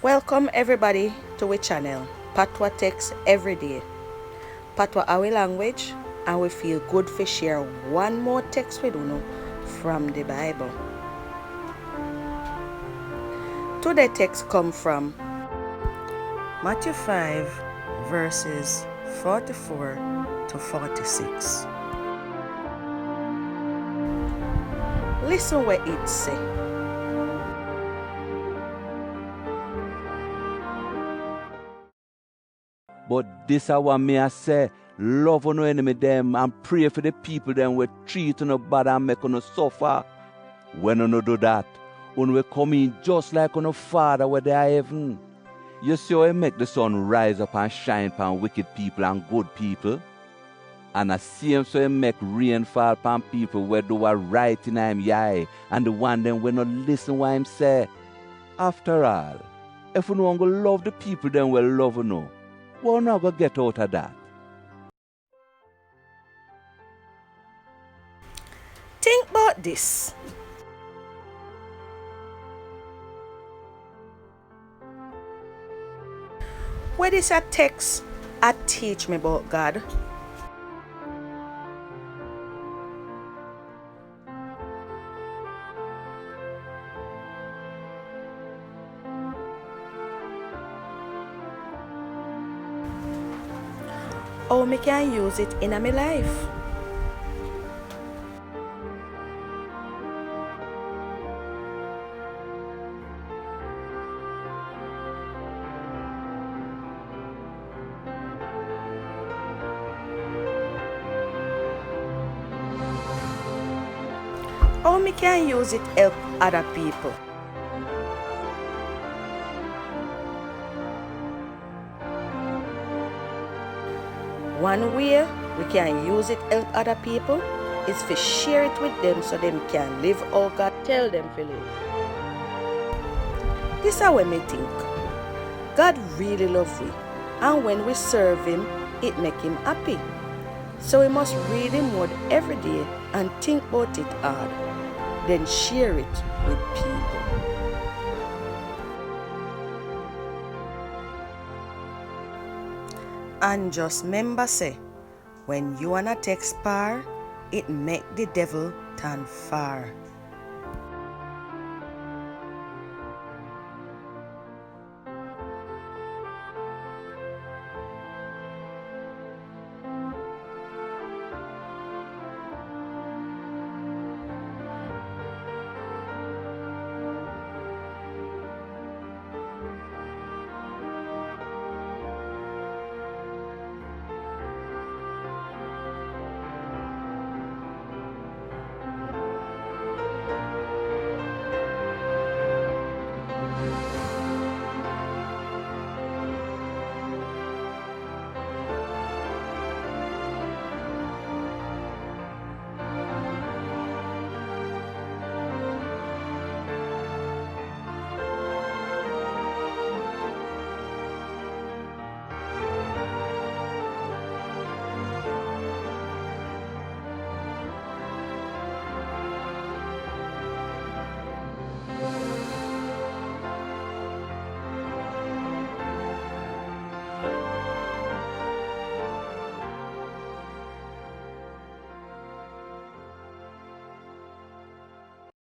Welcome everybody to our channel, Patwa Tex Evridie. Patwa our language, and we feel good to share one more text with you from the Bible. Today's text come from Matthew 5 verses 44 to 46. Listen what it say. But this is what me I say, love on no enemy them and pray for the people them we treat you bad and make you suffer. When you do that, when we come in just like on Father where they are heaven. You see how he make the sun rise up and shine upon wicked people and good people. And the same so he make rain fall upon people where do what right in him eye and the one them will not listen what him say. After all, if you don't love the people then will love you know. We're not going to get out of that. Think about this. Where this a text I teach me about God? How me can use it in my life? How me can use it help other people? One way we can use it help other people is to share it with them so them can live how God tell them to live. This is how me think. God really loves we, and when we serve Him, it make Him happy. So we must read Him word every day and think about it hard, then share it with people. And just remember say, when you wanna text far, it make the devil turn far.